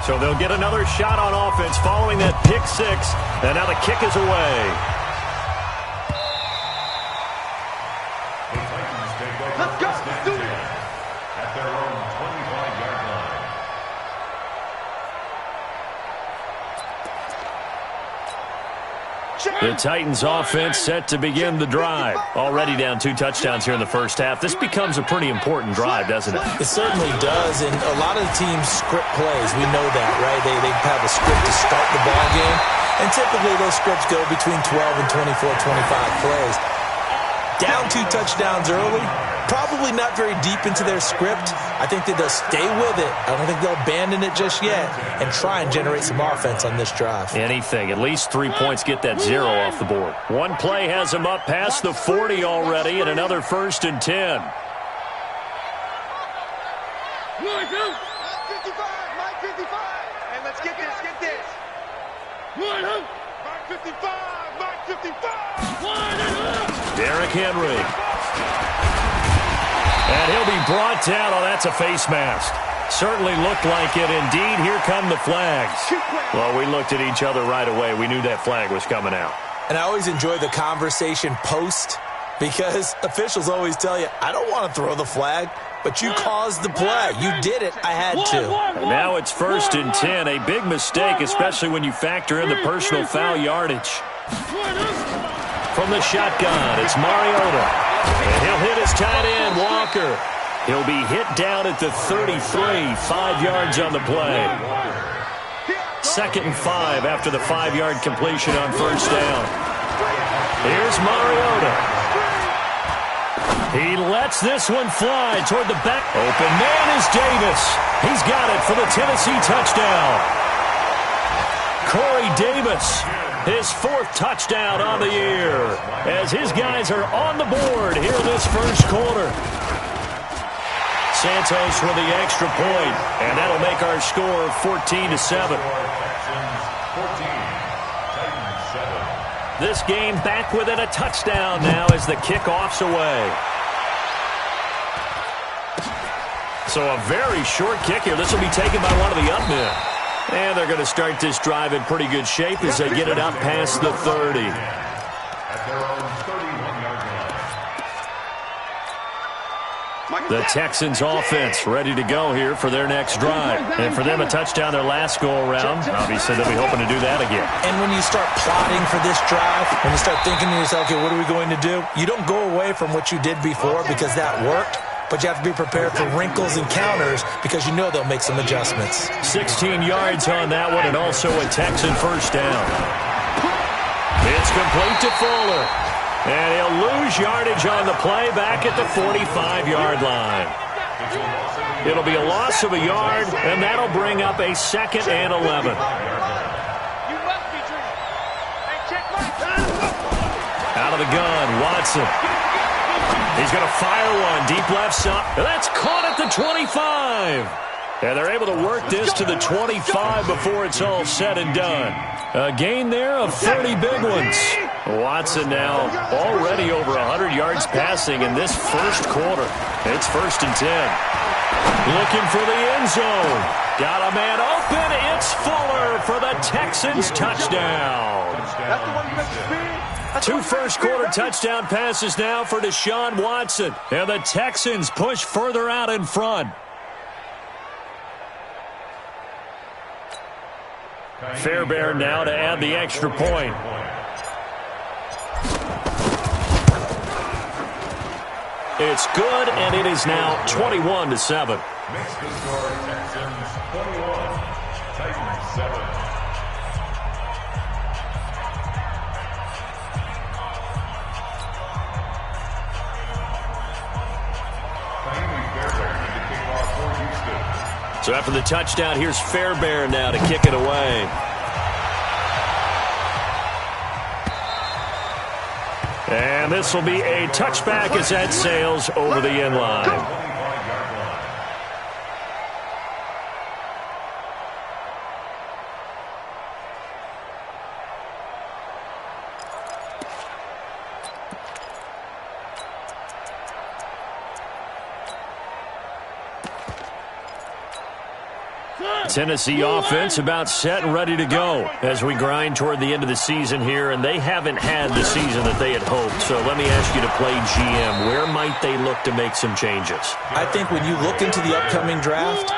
So they'll get another shot on offense following that pick six. And now the kick is away. Let's go. Do it. At their own 25-yard line. The Titans offense set to begin the drive. Already down 2 touchdowns here in the first half. This becomes a pretty important drive, doesn't it? It certainly does, and a lot of the teams script plays. We know that, right? They have a script to start the ball game, and typically those scripts go between 12 and 24, 25 plays. Down 2 touchdowns early, probably not very deep into their script. I think that they'll stay with it. I don't think they'll abandon it just yet and try and generate some offense on this drive. Anything. At least 3 points get that 0 off the board. One play has them up past the 40 already, and another 1st and 10. Mike 55, Mike 55. And let's get this, get this. Mike 55, Mike 55. Derrick Henry. And he'll be brought down. Oh, that's a face mask. Certainly looked like it. Indeed, here come the flags. Well, we looked at each other right away. We knew that flag was coming out. And I always enjoy the conversation post because officials always tell you, I don't want to throw the flag, but you caused the play. You did it. I had to. And now it's 1st and 10. A big mistake, especially when you factor in the personal foul yardage. From the shotgun, it's Mariota. And he'll hit his tight end, Walker. He'll be hit down at the 33, 5 yards on the play. 2nd and 5 after the 5-yard completion on 1st down. Here's Mariota. He lets this one fly toward the back. Open man is Davis. He's got it for the Tennessee touchdown. Corey Davis, his 4th touchdown on the year, as his guys are on the board here in this first quarter. Santos with the extra point, and that'll make our score 14-7. This game back within a touchdown now as the kickoff's away. So a very short kick here. This will be taken by one of the up men. And they're going to start this drive in pretty good shape as they get it up past the 30. At their own 31-yard line. The Texans offense ready to go here for their next drive. And for them, a touchdown their last go-around. Obviously, they'll be hoping to do that again. And when you start plotting for this drive, when you start thinking to yourself, okay, what are we going to do? You don't go away from what you did before because that worked. But you have to be prepared for wrinkles and counters because you know they'll make some adjustments. 16 yards on that one and also a Texan 1st down. It's complete to Fuller. And he'll lose yardage on the play back at the 45-yard line. It'll be a loss of a yard, and that'll bring up a 2nd and 11. Out of the gun, Watson. He's going to fire one deep left side. That's caught at the 25. And they're able to work this to the 25 before it's all said and done. A gain there of 30 big ones. Watson now already over 100 yards passing in this first quarter. It's 1st and 10. Looking for the end zone. Got a man open. It's Fuller for the Texans touchdown. That's the one you make the speed. 2 first-quarter touchdown passes now for Deshaun Watson. And the Texans push further out in front. Fairbairn now to add the extra point. It's good, and it is now 21-7. Makes the score Texans 21, Titans 7. So after the touchdown, here's Fairbairn now to kick it away. And this will be a touchback as that sails over the end line. Tennessee offense about set and ready to go as we grind toward the end of the season here, and they haven't had the season that they had hoped. So let me ask you to play GM. Where might they look to make some changes? I think when you look into the upcoming draft,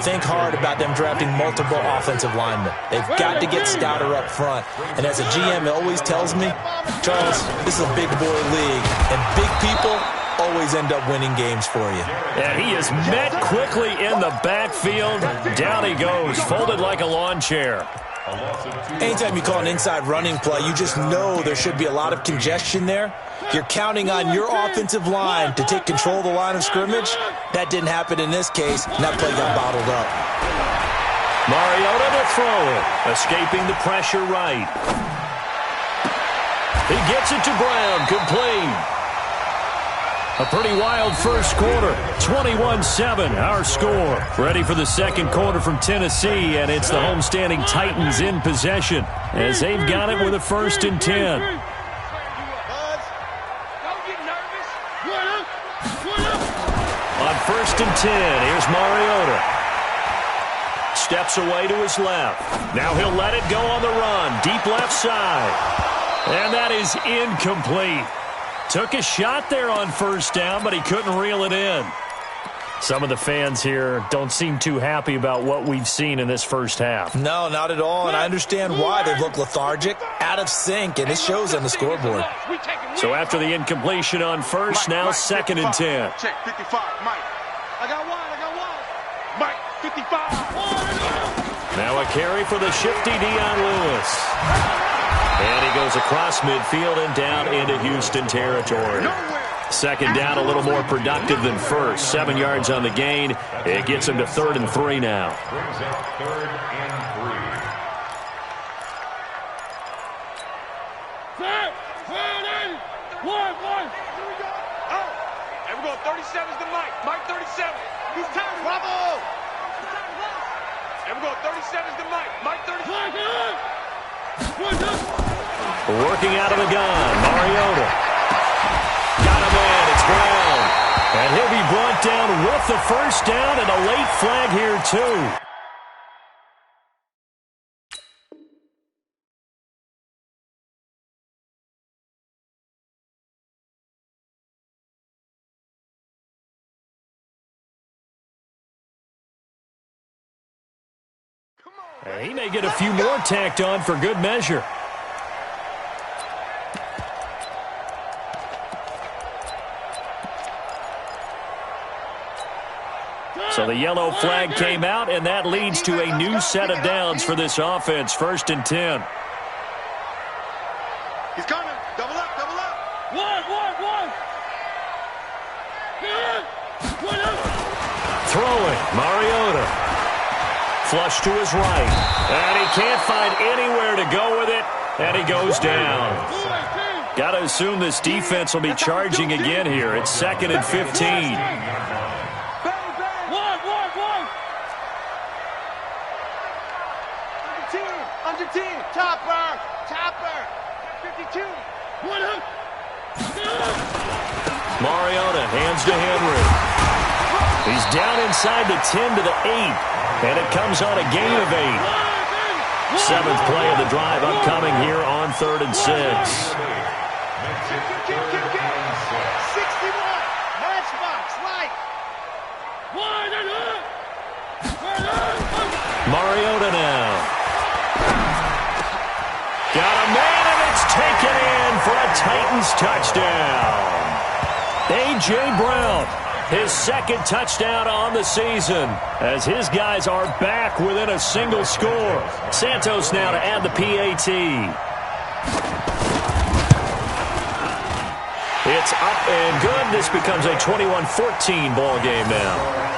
think hard about them drafting multiple offensive linemen. They've got to get stouter up front. And as a GM, it always tells me, Charles, this is a big boy league, and big people always end up winning games for you. And he is met quickly in the backfield. Down he goes, folded like a lawn chair. Anytime you call an inside running play, you just know there should be a lot of congestion there. You're counting on your offensive line to take control of the line of scrimmage. That didn't happen in this case, and that play got bottled up. Mariota to throw it, escaping the pressure right. He gets it to Brown, complete. A pretty wild first quarter, 21-7, our score. Ready for the second quarter from Tennessee, and it's the homestanding Titans in possession as they've got it with a 1st and 10. On 1st and 10, here's Mariota. Steps away to his left. Now he'll let it go on the run, deep left side. And that is incomplete. Took a shot there on 1st down, but he couldn't reel it in. Some of the fans here don't seem too happy about what we've seen in this first half. No, not at all, and I understand why. They've looked lethargic, out of sync, and it shows on the scoreboard. So after the incompletion on 1st, now 2nd and 10. Check 55, Mike. I got one. Mike, 55. Now a carry for the shifty Dion Lewis. And he goes across midfield and down into Houston territory. 2nd down, a little more productive than 1st. 7 yards on the gain. It gets him to 3rd and 3 now. Brings up 3rd and 3. One. Oh, and we're going 37's to Mike. Mike 37. He's tired. Bravo. And we're going 37's to Mike. Mike 37. Working out of the gun, Mariota. Got him in, it's Brown. And he'll be brought down with the 1st down and a late flag here too. He may get a few more tacked on for good measure. So the yellow flag came out, and that leads to a new set of downs for this offense. 1st and 10. He's coming. Double up. One. Throwing, Mariota. Flush to his right. And he can't find anywhere to go with it, and he goes down. Got to assume this defense will be charging again here. It's 2nd and 15. Under 10. Topper. 52. Mariota hands to Henry. He's down inside the 10 to the 8. And it comes on a gain of 8. 7th play of the drive upcoming here on 3rd and 6. 61. Matchbox light. Mariota now. Got a man, and it's taken in for a Titans touchdown. A.J. Brown, his 2nd touchdown on the season, as his guys are back within a single score. Santos now to add the PAT. It's up and good. This becomes a 21-14 ball game now.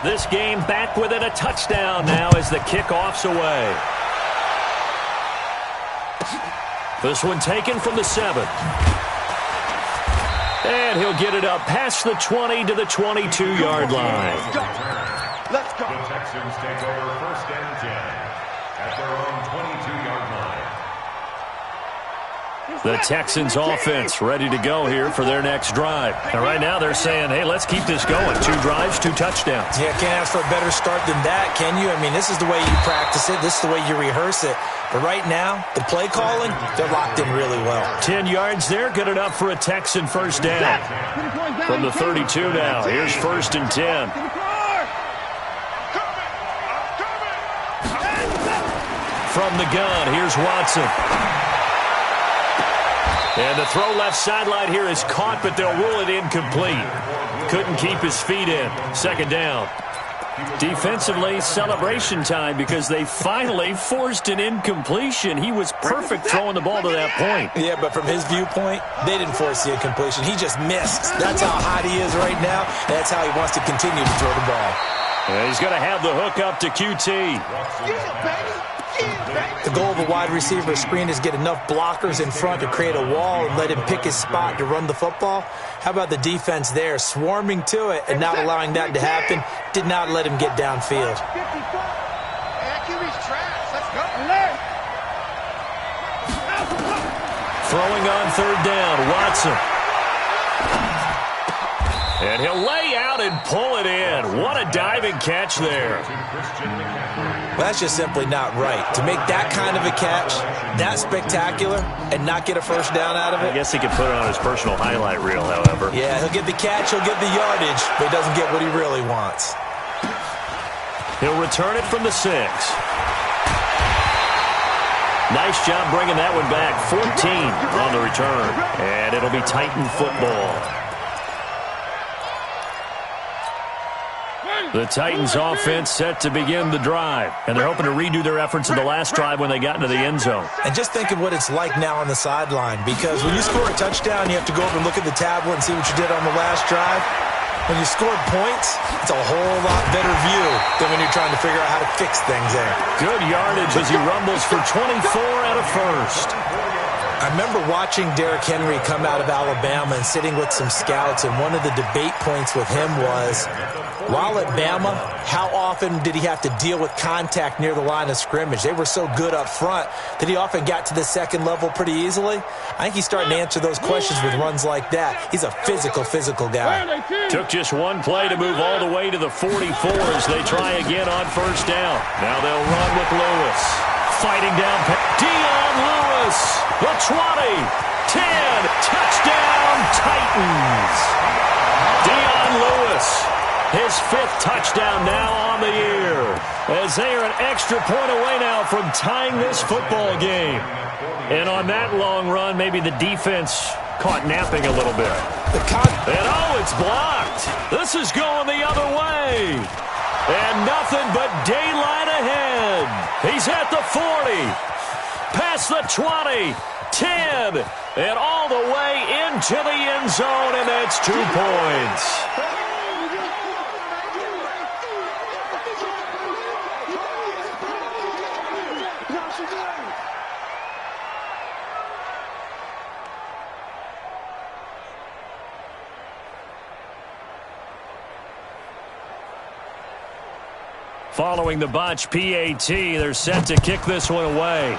This game back within a touchdown now as the kickoff's away. This one taken from the 7. And he'll get it up past the 20 to the 22-yard line. Let's go. The Texans take over 1st and 10 at their own 22-yard line. The Texans offense ready to go here for their next drive. And right now they're saying, hey, let's keep this going. 2 drives, 2 touchdowns. Yeah, can't ask for a better start than that, can you? I mean, this is the way you practice it. This is the way you rehearse it. But right now, the play calling, they're locked in really well. 10 yards there, good enough for a Texan first down. From the 32 now, here's 1st and 10. From the gun, here's Watson. And the throw left sideline here is caught, but they'll rule it incomplete. Couldn't keep his feet in. 2nd down. Defensively, celebration time because they finally forced an incompletion. He was perfect throwing the ball to that point. Yeah, but from his viewpoint, they didn't force the incompletion. He just missed. That's how hot he is right now. That's how he wants to continue to throw the ball. And he's going to have the hook up to QT. The goal of a wide receiver screen is get enough blockers in front to create a wall and let him pick his spot to run the football. How about the defense there, swarming to it and not allowing that to happen? Did not let him get downfield. Throwing on 3rd down, Watson. And he'll lay out and pull it in. What a diving catch there. Well, that's just simply not right. To make that kind of a catch, that spectacular, and not get a first down out of it. I guess he could put it on his personal highlight reel, however. Yeah, he'll get the catch, he'll get the yardage, but he doesn't get what he really wants. He'll return it from the 6. Nice job bringing that one back. 14 on the return. And it'll be Titan football. The Titans offense set to begin the drive. And they're hoping to redo their efforts in the last drive when they got into the end zone. And just think of what it's like now on the sideline. Because when you score a touchdown, you have to go over and look at the tablet and see what you did on the last drive. When you scored points, it's a whole lot better view than when you're trying to figure out how to fix things there. Good yardage as he rumbles for 24 out of 1st. I remember watching Derrick Henry come out of Alabama and sitting with some scouts, and one of the debate points with him was, while at Bama, how often did he have to deal with contact near the line of scrimmage? They were so good up front that he often got to the 2nd level pretty easily. I think he's starting to answer those questions with runs like that. He's a physical guy. Took just one play to move all the way to the 44 as they try again on 1st down. Now they'll run with Lewis. Fighting down Dion Lewis. The 20, 10, touchdown Titans. Dion Lewis, his 5th touchdown now on the year, as they are an extra point away now from tying this football game. And on that long run, maybe the defense caught napping a little bit. And oh, it's blocked. This is going the other way. And nothing but daylight ahead. He's at the 40, past the 20, 10, and all the way into the end zone, and that's 2 points. Following the botch PAT, they're set to kick this one away.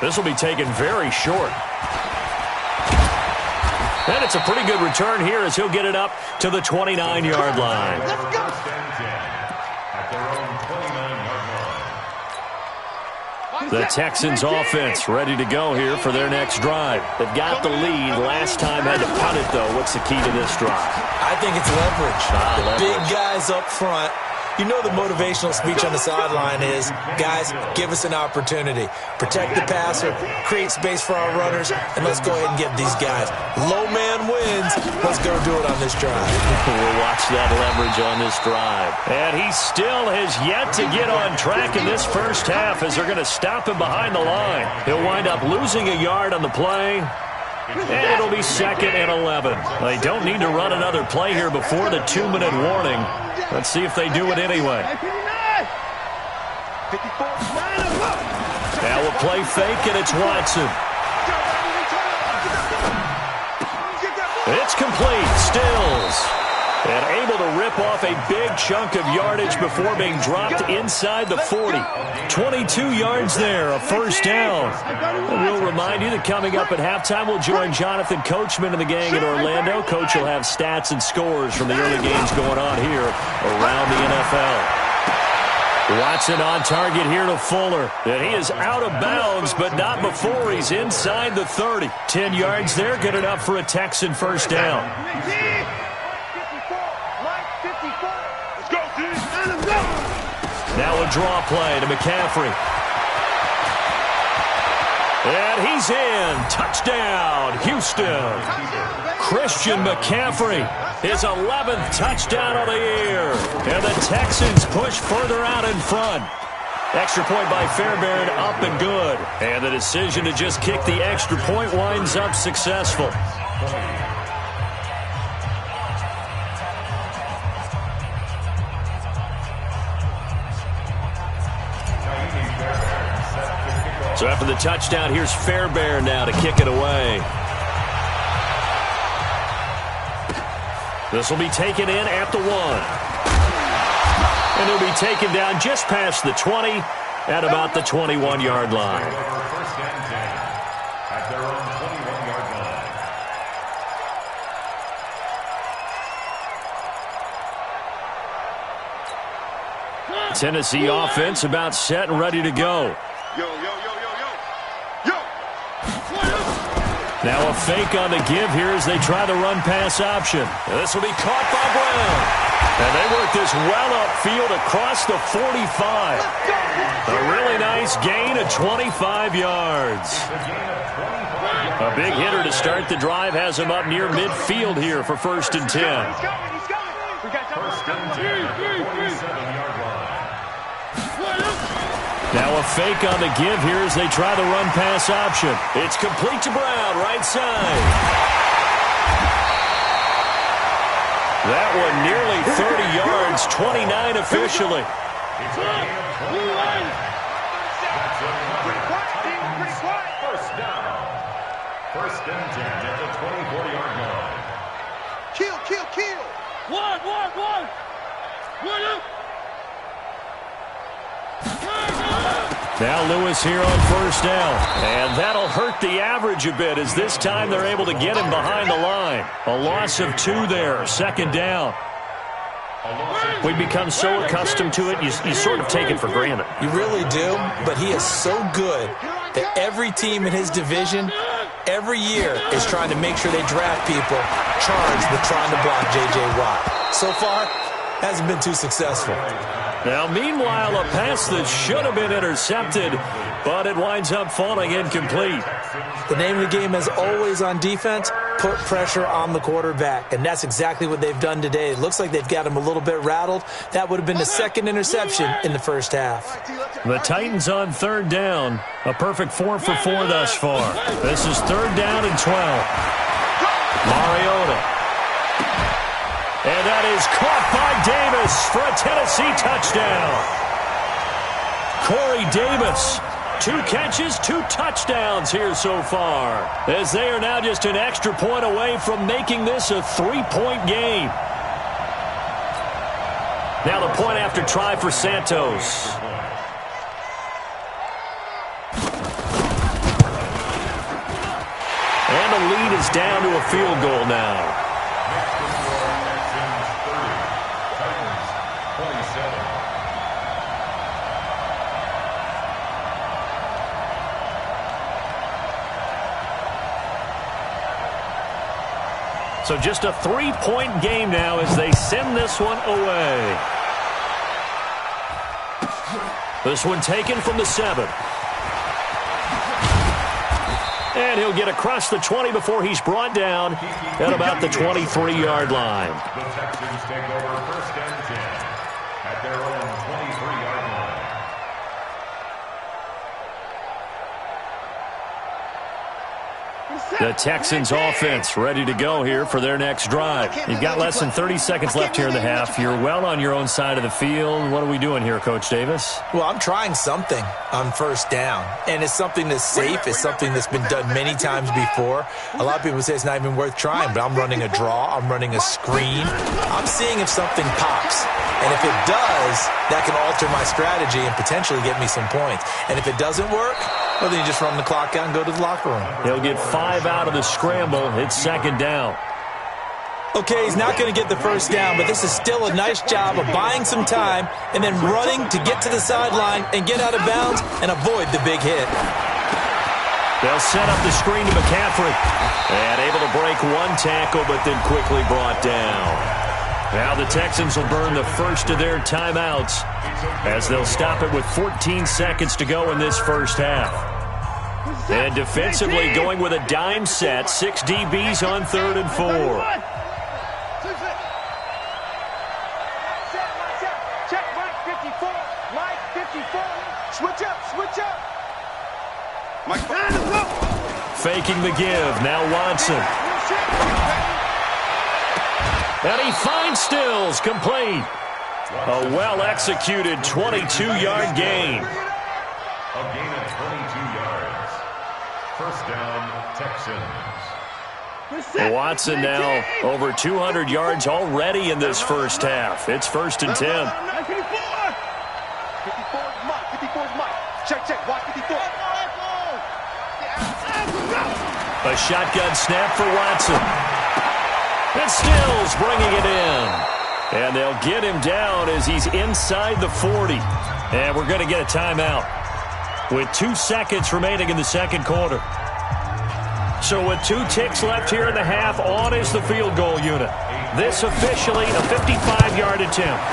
This will be taken very short. And it's a pretty good return here as he'll get it up to the 29-yard line. Let's go. At their own 29-yard line. The Texans offense ready to go here for their next drive. They've got the lead. Last time had to punt it, though. What's the key to this drive? I think it's leverage. Leverage. Big guys up front. You know the motivational speech on the sideline is, guys, give us an opportunity. Protect the passer, create space for our runners, and let's go ahead and get these guys. Low man wins. Let's go do it on this drive. We'll watch that leverage on this drive. And he still has yet to get on track in this first half as they're going to stop him behind the line. He'll wind up losing a yard on the play. And it'll be 2nd and 11. They don't need to run another play here before the 2-minute warning. Let's see if they do it anyway. Now a play fake, and it's Watson. It's complete. Stills. And able to rip off a big chunk of yardage before being dropped inside the 40. 22 yards there, a first down. And we'll remind you that coming up at halftime, we'll join Jonathan Coachman and the gang in Orlando. Coach will have stats and scores from the early games going on here around the NFL. Watson on target here to Fuller. And he is out of bounds, but not before he's inside the 30. 10 yards there, good enough for a Texan first down. Now a draw play to McCaffrey. And he's in. Touchdown, Houston. Christian McCaffrey, his 11th touchdown of the year. And the Texans push further out in front. Extra point by Fairbairn, up and good. And the decision to just kick the extra point winds up successful. So after the touchdown, here's Fairbairn now to kick it away. This will be taken in at the 1. And he'll be taken down just past the 20 at about the 21-yard line. First and 10 at their own 21-yard line. Tennessee offense about set and ready to go. Yo, yo, yo, yo, yo. Yo. Now a fake on the give here as they try the run-pass option. This will be caught by Brown. And they work this well upfield across the 45. A really nice gain of 25 yards. A big hitter to start the drive has him up near midfield here for first and 10. He's coming. First and 10 at the 47-yard line. Now a fake on the give here as they try the run-pass option. It's complete to Brown, right side. That one nearly 30 yards, 29 officially. First down. First and 10 at the 24-yard line. Kill. One. Now Lewis here on first down. And that'll hurt the average a bit as this time they're able to get him behind the line. A loss of 2 there, second down. We become so accustomed to it, you sort of take it for granted. You really do, but he is so good that every team in his division every year is trying to make sure they draft people charged with trying to block J.J. Watt. So far, hasn't been too successful. Now, meanwhile, a pass that should have been intercepted, but it winds up falling incomplete. The name of the game is always on defense, put pressure on the quarterback, and that's exactly what they've done today. It looks like they've got him a little bit rattled. That would have been the second interception in the first half. The Titans on third down, a perfect 4 for 4 thus far. This is third down and 12. Mariota. And that is caught by Davis for a Tennessee touchdown. Corey Davis, 2 catches, 2 touchdowns here so far, as they are now just an extra point away from making this a 3-point game. Now the point after try for Santos. And the lead is down to a field goal now. So just a 3-point game now as they send this one away. This one taken from the 7. And he'll get across the 20 before he's brought down at about the 23-yard line. The Texans take over first and 10 at their own 23-yard line. The The Texans offense ready to go here for their next drive. You've got less than 30 seconds left here in the half. You're well on your own side of the field. What are we doing here, Coach Davis? Well, I'm trying something on first down, and it's something that's safe. It's something that's been done many times before. A lot of people say it's not even worth trying, but I'm running a draw. I'm running a screen. I'm seeing if something pops. And if it does, that can alter my strategy and potentially get me some points. And if it doesn't work, well, then you just run the clock out and go to the locker room. He'll get 5 out of the scramble. It's second down. Okay, he's not going to get the first down, but this is still a nice job of buying some time and then running to get to the sideline and get out of bounds and avoid the big hit. They'll set up the screen to McCaffrey. And able to break one tackle, but then quickly brought down. Now the Texans will burn the first of their timeouts as they'll stop it with 14 seconds to go in this first half. And defensively going with a dime set, 6 DBs on 3rd and 4. Check Mike 54. Mike 54. Switch up. Mike, Faking the give. Now Watson. And he finds Stills, complete. A well-executed 22-yard gain. A gain of 22 yards. First down, Texans. Watson now over 200 yards already in this first half. It's 1st and 10. 54 is Mike. Check. Watch 54. A shotgun snap for Watson. And Stills bringing it in. And they'll get him down as he's inside the 40. And we're going to get a timeout with 2 seconds remaining in the second quarter. So with 2 ticks left here in the half, on is the field goal unit. This officially a 55-yard attempt.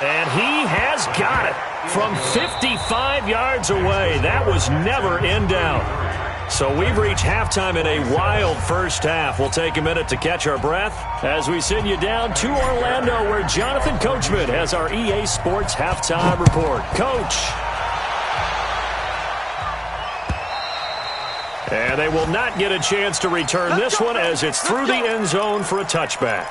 And he has got it from 55 yards away. That was never in doubt. So we've reached halftime in a wild first half. We'll take a minute to catch our breath as we send you down to Orlando, where Jonathan Coachman has our EA Sports halftime report. Coach. And they will not get a chance to return this one as it's through the end zone for a touchback.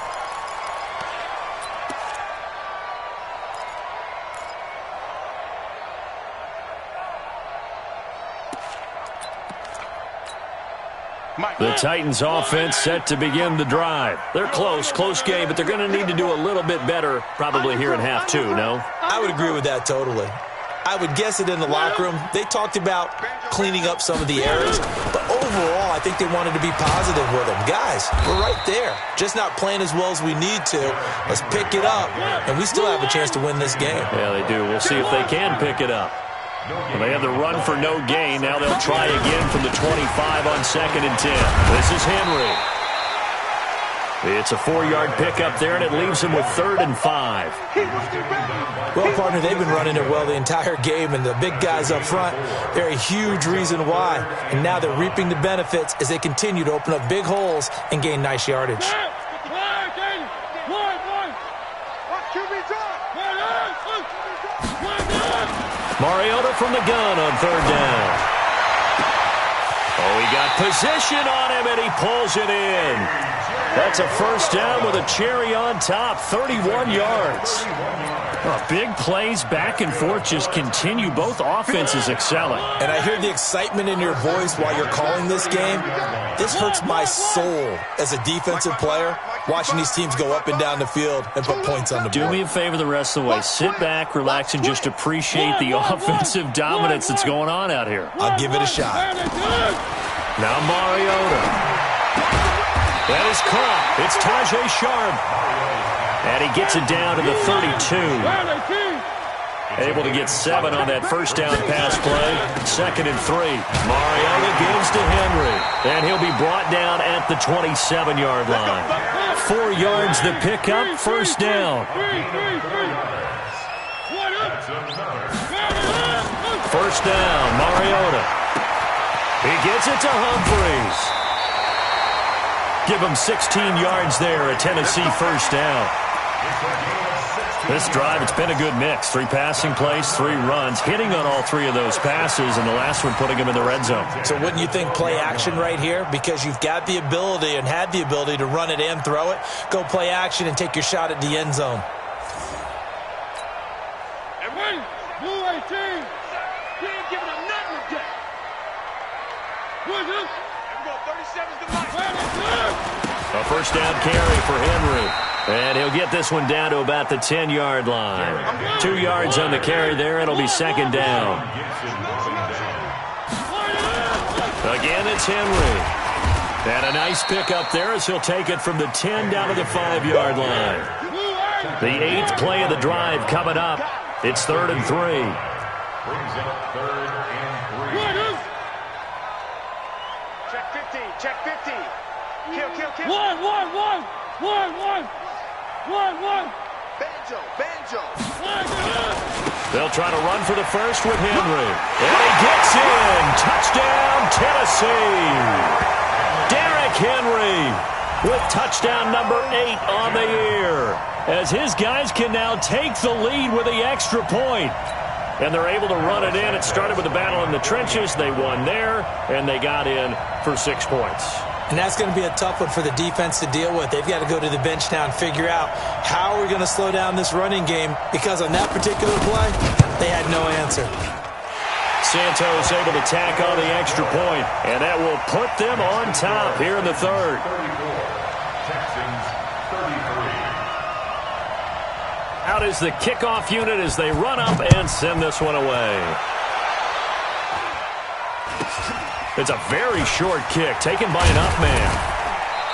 The Titans offense set to begin the drive. They're close game, but they're going to need to do a little bit better probably here in half 2, no? I would agree with that totally. I would guess it in the locker room. They talked about cleaning up some of the errors, but overall, I think they wanted to be positive with them. Guys, we're right there. Just not playing as well as we need to. Let's pick it up, and we still have a chance to win this game. Yeah, they do. We'll see if they can pick it up. Well, they have the run for no gain. Now they'll try again from the 25 on 2nd and 10. This is Henry. It's a 4-yard pickup there, and it leaves him with 3rd and 5. Well, partner, they've been running it well the entire game, and the big guys up front, they're a huge reason why. And now they're reaping the benefits as they continue to open up big holes and gain nice yardage. Mariota from the gun on 3rd down. Oh, he got position on him, and he pulls it in. That's a first down with a cherry on top, 31 yards. Oh, big plays back and forth just continue. Both offenses excelling. And I hear the excitement in your voice while you're calling this game. This hurts my soul as a defensive player, watching these teams go up and down the field and put points on the board. Do me a favor the rest of the way. Sit back, relax, and just appreciate the offensive dominance that's going on out here. I'll give it a shot. Now Mariota. That is caught. It's Tajay Sharp. And he gets it down to the 32. Able to get 7 on that first down pass play. 2nd and 3. Mariota gives to Henry. And he'll be brought down at the 27-yard line. 4 yards the pickup. First down. First down, Mariota. He gets it to Humphries. Give him 16 yards there, a Tennessee first down. This drive, it's been a good mix. 3 passing plays, 3 runs, hitting on all 3 of those passes, and the last one putting him in the red zone. So wouldn't you think play action right here? Because you've got the ability and had the ability to run it and throw it. Go play action and take your shot at the end zone. Everybody, Blue 18. He ain't giving up nothing today. Everyone go 37's the mic. A first down carry for Henry. And he'll get this one down to about the 10-yard line. 2 yards on the carry there. It'll be second down. Again, it's Henry. And a nice pick up there as he'll take it from the 10 down to the 5-yard line. The 8th play of the drive coming up. It's 3rd and 3. Brings up 3rd and 3. Check 50. Check 50. Kill. One. Banjo. They'll try to run for the first with Henry. And he gets in. Touchdown, Tennessee. Derrick Henry with touchdown number 8 on the year, as his guys can now take the lead with the extra point. And they're able to run it in. It started with a battle in the trenches. They won there, and they got in for 6 points. And that's going to be a tough one for the defense to deal with. They've got to go to the bench now and figure out how we're going to slow down this running game, because on that particular play, they had no answer. Santos able to tack on the extra point, and that will put them on top here in the 3rd. Texans 33. Out is the kickoff unit as they run up and send this one away. It's a very short kick taken by an up man.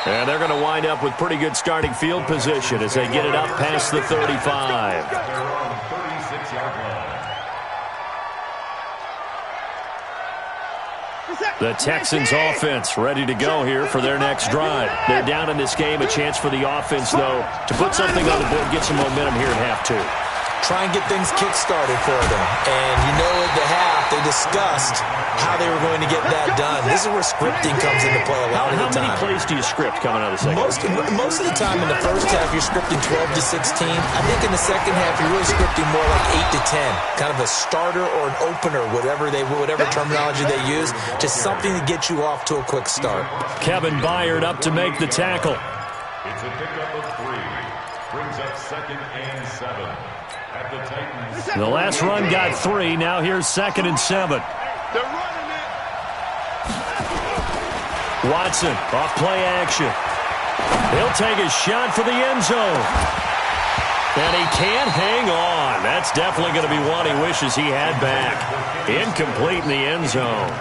And they're going to wind up with pretty good starting field position as they get it up past the 35. They're on the 36-yard line. The Texans offense ready to go here for their next drive. They're down in this game. A chance for the offense, though, to put something on the board, get some momentum here at half 2. Try and get things kick-started for them. And you know at the half, they discussed how they were going to get that done. This is where scripting comes into play a lot of the time. How many plays do you script coming out of the second? Most of the time in the first half, you're scripting 12 to 16. I think in the second half, you're really scripting more like 8 to 10. Kind of a starter or an opener, whatever terminology they use. Just something to get you off to a quick start. Kevin Byard up to make the tackle. It's a pickup of 3. Brings up 2nd and 7. At the Titans. The last run got 3. Now here's 2nd and 7. They're running it. Watson off play action. He'll take a shot for the end zone. And he can't hang on. That's definitely going to be one he wishes he had back. Incomplete in the end zone.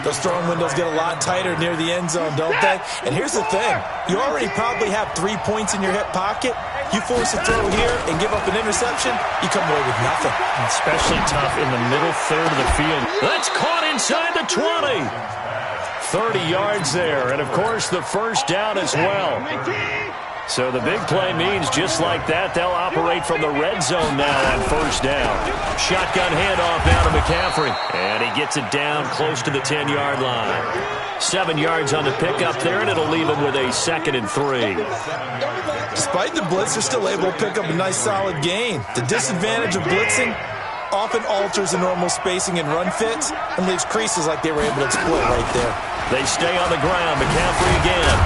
Those throwing windows get a lot tighter near the end zone, don't they? And here's the thing. You already probably have 3 points in your hip pocket. You force a throw here and give up an interception, you come away with nothing. Especially tough in the middle third of the field. That's caught inside the 20. 30 yards there. And, of course, the first down as well. So the big play means just like that, they'll operate from the red zone now on first down. Shotgun handoff now to McCaffrey. And he gets it down close to the 10-yard line. 7 yards on the pickup there, and it'll leave him with a 2nd and 3. Despite the blitz, they're still able to pick up a nice solid gain. The disadvantage of blitzing often alters the normal spacing and run fits and leaves creases like they were able to exploit right there. They stay on the ground. McCaffrey again.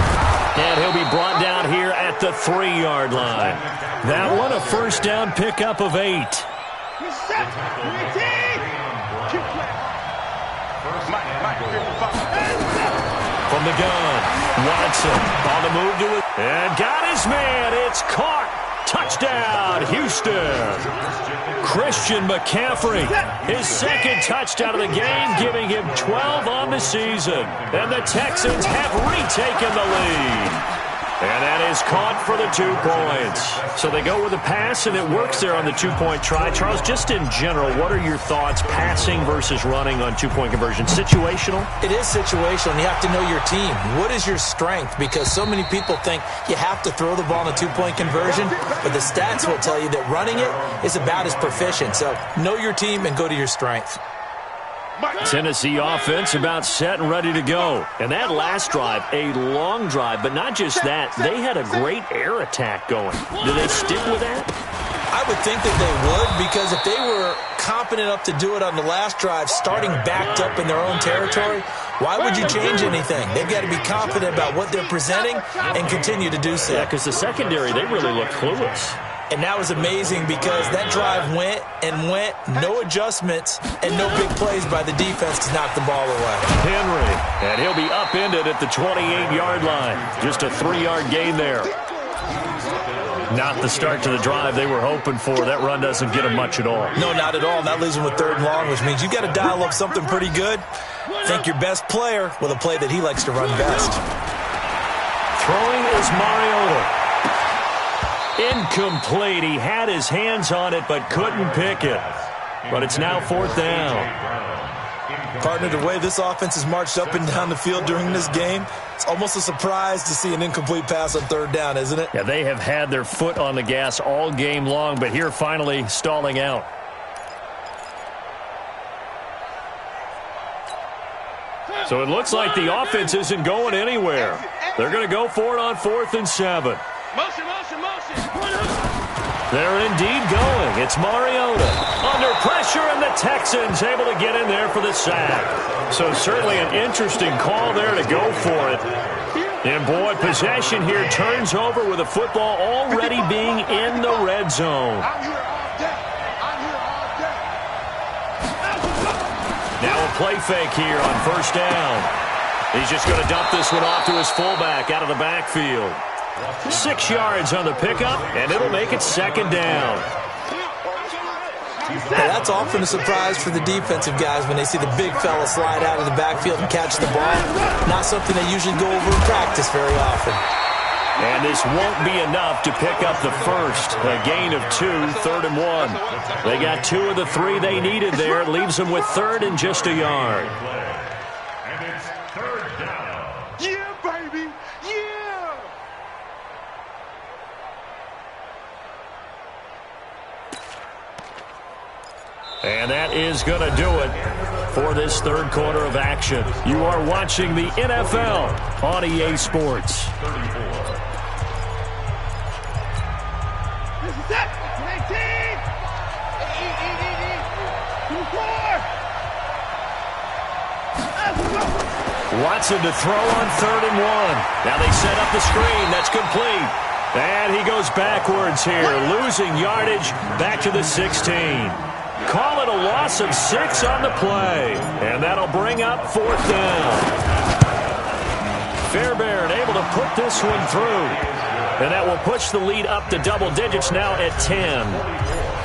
And he'll be brought down here at the 3-yard line. That one a first down pickup of 8. From the gun, Watson on the move to it. And got his man. It's caught. Touchdown, Houston. Christian McCaffrey, his 2nd touchdown of the game, giving him 12 on the season. And the Texans have retaken the lead. And that is caught for the 2 points. So they go with a pass, and it works there on the 2-point try. Charles, just in general, what are your thoughts passing versus running on 2-point conversion? Situational? It is situational, and you have to know your team. What is your strength? Because so many people think you have to throw the ball in a 2-point conversion, but the stats will tell you that running it is about as proficient. So know your team and go to your strength. Tennessee offense about set and ready to go. And that last drive, a long drive, but not just that, they had a great air attack going. Do they stick with that? I would think that they would, because if they were confident enough to do it on the last drive, starting backed up in their own territory, why would you change anything? They've got to be confident about what they're presenting and continue to do so. Yeah, because the secondary, they really look clueless. And that was amazing because that drive went and went, no adjustments, and no big plays by the defense to knock the ball away. Henry, and he'll be upended at the 28-yard line. Just a 3-yard gain there. Not the start to the drive they were hoping for. That run doesn't get them much at all. No, not at all. And that leaves them with 3rd and long, which means you've got to dial up something pretty good. Think your best player with a play that he likes to run best. Throwing is Mariota. Incomplete. He had his hands on it but couldn't pick it. But it's now 4th down. Partner, the way this offense has marched up and down the field during this game, it's almost a surprise to see an incomplete pass on 3rd down, isn't it? Yeah, they have had their foot on the gas all game long, but here finally stalling out. So it looks like the offense isn't going anywhere. They're going to go for it on 4th and 7. Motion, motion, motion. They're indeed going. It's Mariota. Under pressure, and the Texans able to get in there for the sack. So certainly an interesting call there to go for it. And boy, possession here turns over with the football already being in the red zone. Now a play fake here on 1st down. He's just going to dump this one off to his fullback out of the backfield. 6 yards on the pickup, and it'll make it 2nd down. Hey, that's often a surprise for the defensive guys when they see the big fella slide out of the backfield and catch the ball. Not something they usually go over in practice very often. And this won't be enough to pick up the first. A gain of 2, 3rd and 1. They got 2 of the 3 they needed there. It leaves them with 3rd and just a yard. And it's 3rd down. Yeah, baby. Yeah. And that is going to do it for this 3rd quarter of action. You are watching the NFL on EA Sports. 34. This is it. 19. Watson to throw on 3rd and 1. Now they set up the screen. That's complete. And he goes backwards here, losing yardage back to the 16. Call it a loss of 6 on the play. And that'll bring up 4th down. Fairbairn able to put this one through. And that will push the lead up to double digits now at 10.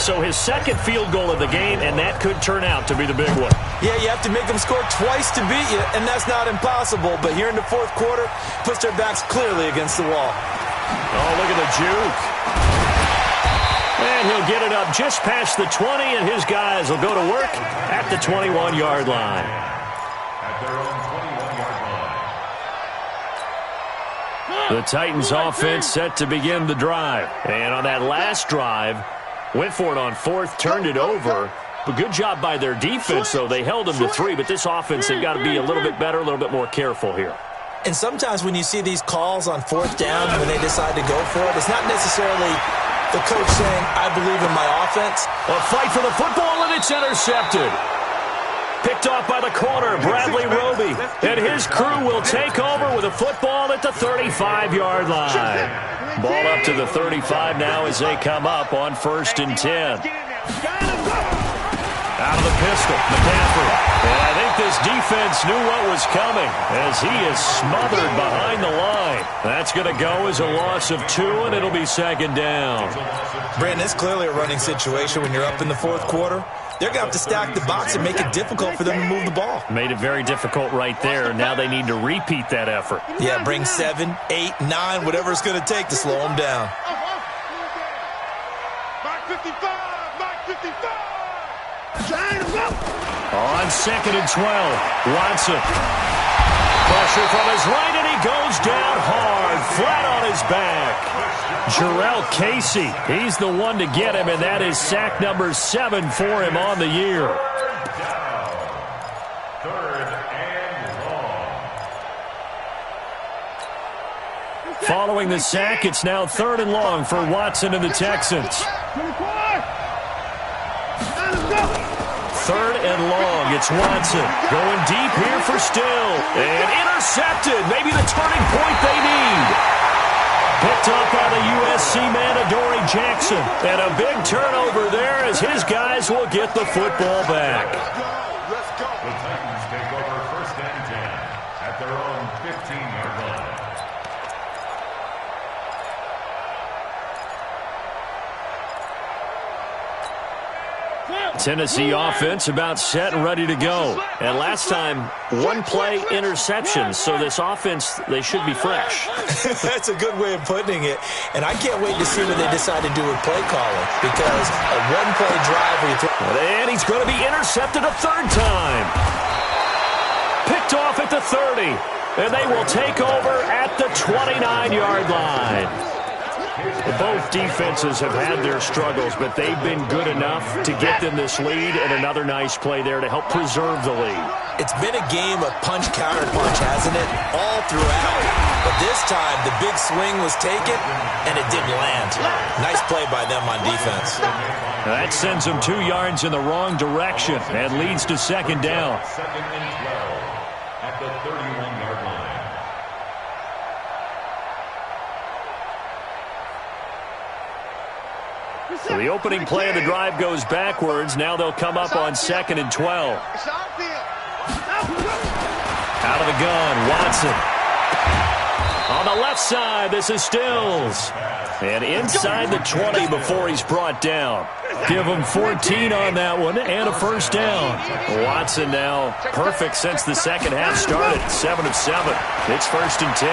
So his 2nd field goal of the game, and that could turn out to be the big one. Yeah, you have to make them score twice to beat you, and that's not impossible. But here in the 4th quarter, puts their backs clearly against the wall. Oh, look at the juke. And he'll get it up just past the 20, and his guys will go to work at the 21-yard line. At their own 21-yard line. The Titans offense set to begin the drive. And on that last drive, went for it on 4th, turned it over. But good job by their defense, though. They held them to 3, but this offense, they've got to be a little bit better, a little bit more careful here. And sometimes when you see these calls on 4th down, when they decide to go for it, it's not necessarily the coach saying, I believe in my offense. A fight for the football, and it's intercepted. Picked off by the corner, Bradley Roby. And his crew will take over with a football at the 35-yard line. Ball up to the 35 now as they come up on 1st and 10. Out of the pistol, McCaffrey. And I think this defense knew what was coming as he is smothered behind the line. That's going to go as a loss of 2, and it'll be 2nd down. Brandon, it's clearly a running situation when you're up in the 4th quarter. They're going to have to stack the box and make it difficult for them to move the ball. Made it very difficult right there. Now they need to repeat that effort. Yeah, bring 7, 8, 9, whatever it's going to take to slow them down. Mark 55. Mark 55. On 2nd and 12, Watson. Pressure from his right, and he goes down hard, flat on his back. Jarrell Casey, he's the one to get him, and that is sack number 7 for him on the year. Following the sack, it's now 3rd and long for Watson and the Texans. 3rd and long. It's Watson going deep here for Still. And intercepted. Maybe the turning point they need. Picked up by the USC man, Adoree Jackson. And a big turnover there as his guys will get the football back. The Titans take over 1st and 10 at their own 15-yard line. Tennessee offense about set and ready to go. And last time, 1-play interception. So this offense, they should be fresh. That's a good way of putting it. And I can't wait to see what they decide to do with play calling. Because a 1-play drive where you throw... And he's going to be intercepted a 3rd time. Picked off at the 30. And they will take over at the 29-yard line. Both defenses have had their struggles, but they've been good enough to get them this lead, and another nice play there to help preserve the lead. It's been a game of punch, counter, punch, hasn't it? All throughout. But this time, the big swing was taken, and it didn't land. Nice play by them on defense. That sends them 2 yards in the wrong direction and leads to 2nd down. 2nd and 12 at the 31-yard line. So the opening play of the drive goes backwards. Now they'll come up on 2nd and 12. Out of the gun, Watson. On the left side, this is Stills. And inside the 20 before he's brought down. Give him 14 on that one and a 1st down. Watson now perfect since the second half started. 7 of 7. It's 1st and 10.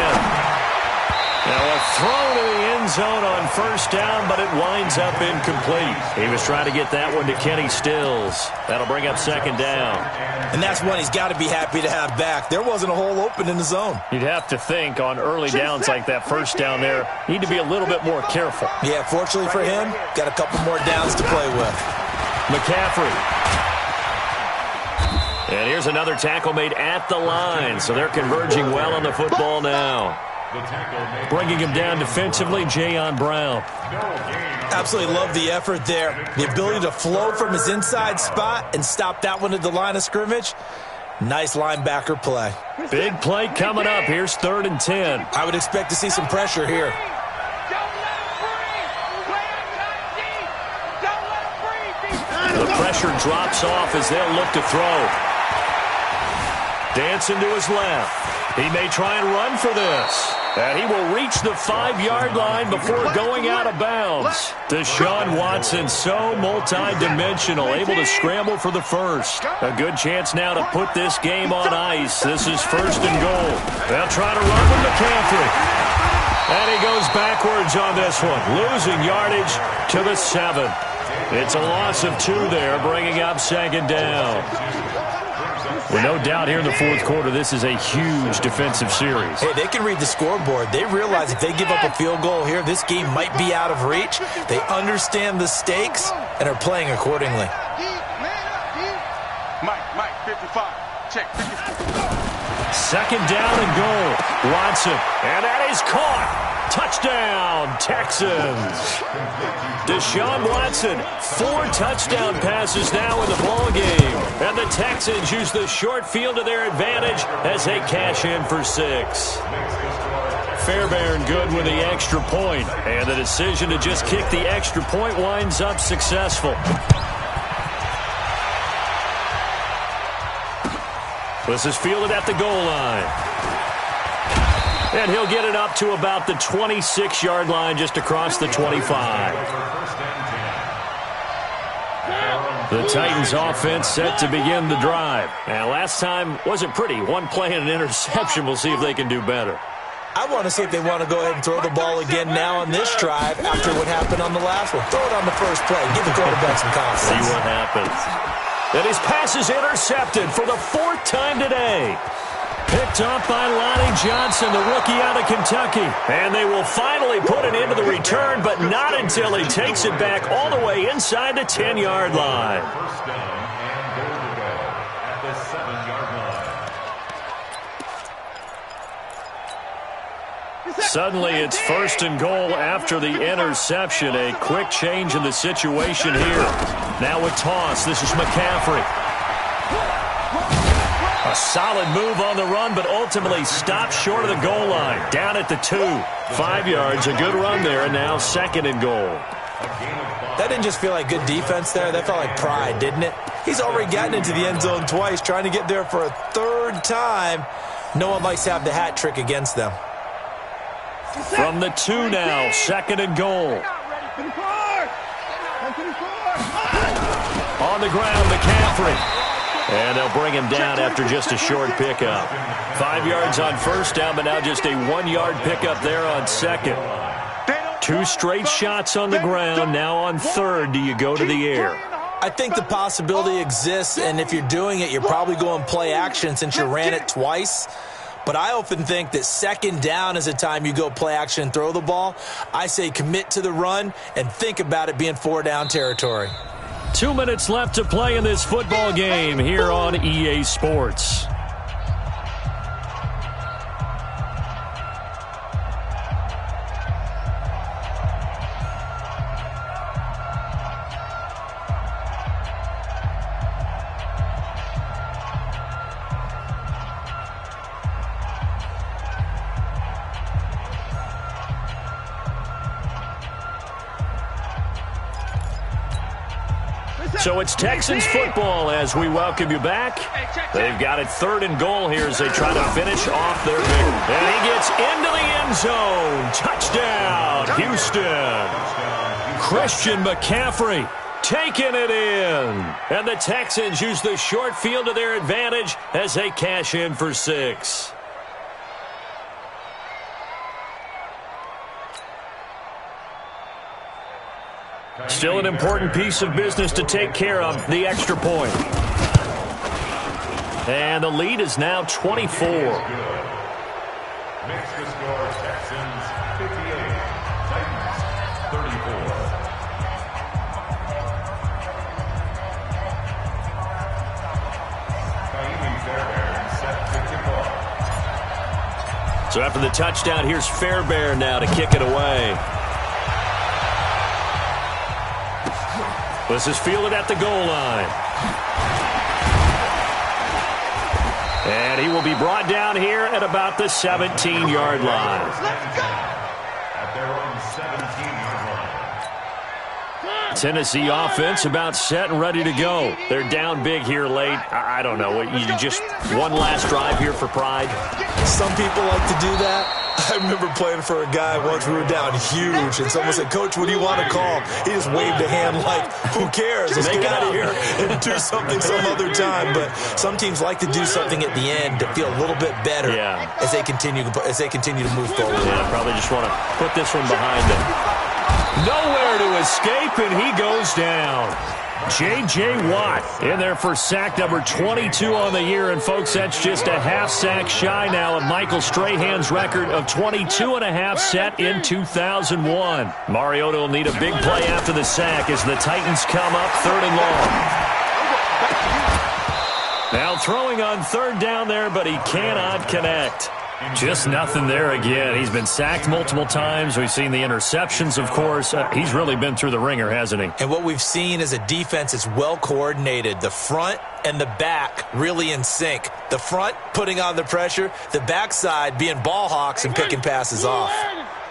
Now a throw to the end zone on 1st down, but it winds up incomplete. He was trying to get that one to Kenny Stills. That'll bring up 2nd down. And that's one he's got to be happy to have back. There wasn't a hole open in the zone. You'd have to think on early downs like that 1st down there, need to be a little bit more careful. Yeah, fortunately for him, got a couple more downs to play with. McCaffrey. And here's another tackle made at the line, so they're converging well on the football now. Bringing him down defensively, Jayon Brown. Absolutely love the effort there. The ability to flow from his inside spot and stop that one at the line of scrimmage. Nice linebacker play. Big play coming up. Here's 3rd and 10. I would expect to see some pressure here. The pressure drops off as they'll look to throw. Dancing to his left. He may try and run for this. And he will reach the 5-yard line before going out of bounds. Deshaun Watson, so multi-dimensional, able to scramble for the 1st. A good chance now to put this game on ice. This is 1st and goal. They'll try to run with McCaffrey. And he goes backwards on this one, losing yardage to the 7. It's a loss of 2 there, bringing up 2nd down. Well, no doubt here in the 4th quarter, this is a huge defensive series. Hey, they can read the scoreboard. They realize if they give up a field goal here, this game might be out of reach. They understand the stakes and are playing accordingly. Mike, 55. Check, 55. 2nd down and goal. Watson, and that is caught. Touchdown, Texans. Deshaun Watson, 4 touchdown passes now in the ballgame. And the Texans use the short field to their advantage as they cash in for 6. Fairbairn good with the extra point. And the decision to just kick the extra point winds up successful. This is fielded at the goal line. And he'll get it up to about the 26-yard line just across the 25. The Titans offense set to begin the drive. And last time wasn't pretty. 1 play and an interception. We'll see if they can do better. I want to see if they want to go ahead and throw the ball again now on this drive after what happened on the last one. Throw it on the first play. Give the quarterback some confidence. See what happens. And his pass is intercepted for the 4th time today. Picked up by Lonnie Johnson, the rookie out of Kentucky. And they will finally put it into the return, but not until he takes it back all the way inside the 10-yard line. 1st down and goal to go at the 7-yard line. Suddenly it's 1st and goal after the interception. A quick change in the situation here. Now a toss. This is McCaffrey. A solid move on the run, but ultimately stopped short of the goal line. Down at the 2. 5 yards, a good run there, and now 2nd and goal. That didn't just feel like good defense there. That felt like pride, didn't it? He's already gotten into the end zone twice, trying to get there for a 3rd time. No one likes to have the hat trick against them. From the 2 now, 2nd and goal. On the ground, McCaffrey. And they'll bring him down after just a short pickup. 5 yards on 1st down, but now just a 1-yard pickup there on 2nd. 2 straight shots on the ground. Now on 3rd, do you go to the air? I think the possibility exists, and if you're doing it, you're probably going play action since you ran it twice. But I often think that 2nd down is a time you go play action and throw the ball. I say commit to the run and think about it being 4-down territory. 2 minutes left to play in this football game here on EA Sports. So it's Texans football as we welcome you back. They've got it 3rd and goal here as they try to finish off their victory. And he gets into the end zone. Touchdown, Houston. Christian McCaffrey taking it in. And the Texans use the short field to their advantage as they cash in for 6. Still an important piece of business to take care of, the extra point. And the lead is now 24. Makes the score Texans 58, Titans 34. Set to kick off. So after the touchdown, here's Fairbairn now to kick it away. This is fielded at the goal line. And he will be brought down here at about the 17-yard line. At their own 17-yard line. Tennessee offense about set and ready to go. They're down big here late. I don't know. You just one last drive here for pride. Some people like to do that. I remember playing for a guy once. We were down huge, and someone said, "Coach, what do you want to call?" He just waved a hand like, "Who cares? Let's get out of here and do something some other time." But some teams like to do something at the end to feel a little bit better as they continue to move forward. Yeah, probably just want to put this one behind them. Nowhere to escape, and he goes down. J.J. Watt in there for sack number 22 on the year. And, folks, that's just a half sack shy now of Michael Strahan's record of 22.5 set in 2001. Mariota will need a big play after the sack as the Titans come up 3rd and long. Now throwing on 3rd down there, but he cannot connect. Just nothing there again. He's been sacked multiple times. We've seen the interceptions, of course. He's really been through the ringer, hasn't he? And what we've seen is a defense that's well coordinated. The front and the back really in sync. The front putting on the pressure. The backside being ball hawks and picking passes off.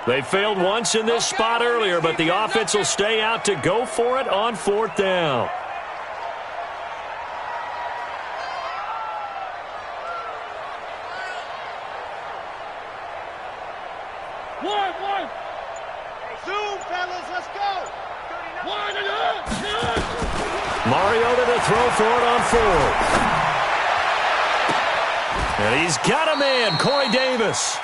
They failed once in this spot earlier, but the offense will stay out to go for it on 4th down. One. Zoom, fellas, let's go. Mariota to throw for it on 4th. And he's got a man, Corey Davis.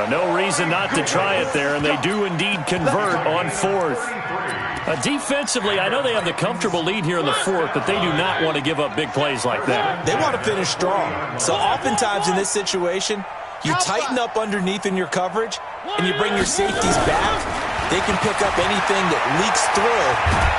No reason not to try it there, and they do indeed convert on 4th. Defensively, I know they have the comfortable lead here in the 4th, but they do not want to give up big plays like that. They want to finish strong. So oftentimes in this situation, you tighten up underneath in your coverage, and you bring your safeties back, They can pick up anything that leaks through,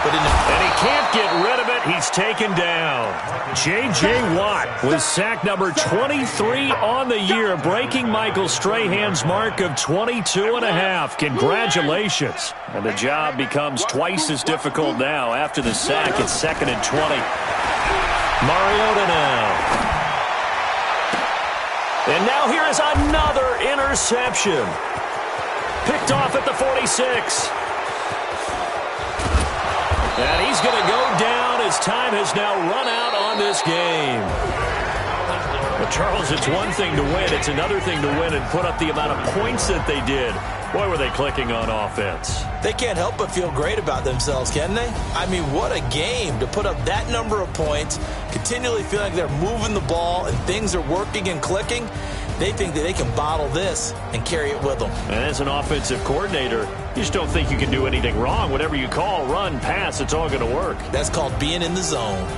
but and he can't get rid of it. He's taken down. J.J. Watt with sack number 23 on the year, breaking Michael Strahan's mark of 22.5. Congratulations. And the job becomes twice as difficult now. After the sack, it's 2nd and 20. Mariota now. And now here is another interception. Picked off at the 46. And he's going to go down as time has now run out on this game. Well, Charles, it's one thing to win. It's another thing to win and put up the amount of points that they did. Boy, were they clicking on offense. They can't help but feel great about themselves, can they? I mean, what a game to put up that number of points, continually feel like they're moving the ball and things are working and clicking. They think that they can bottle this and carry it with them. And as an offensive coordinator, you just don't think you can do anything wrong. Whatever you call, run, pass, it's all going to work. That's called being in the zone.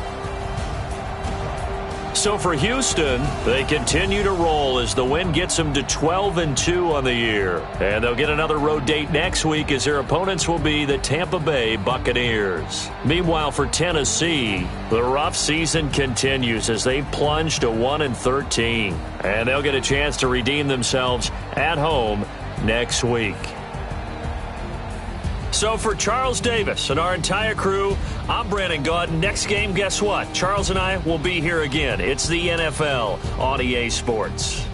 So for Houston, they continue to roll as the win gets them to 12-2 on the year. And they'll get another road date next week as their opponents will be the Tampa Bay Buccaneers. Meanwhile, for Tennessee, the rough season continues as they plunge to 1-13. And they'll get a chance to redeem themselves at home next week. So for Charles Davis and our entire crew, I'm Brandon Gaudin. Next game, guess what? Charles and I will be here again. It's the NFL on EA Sports.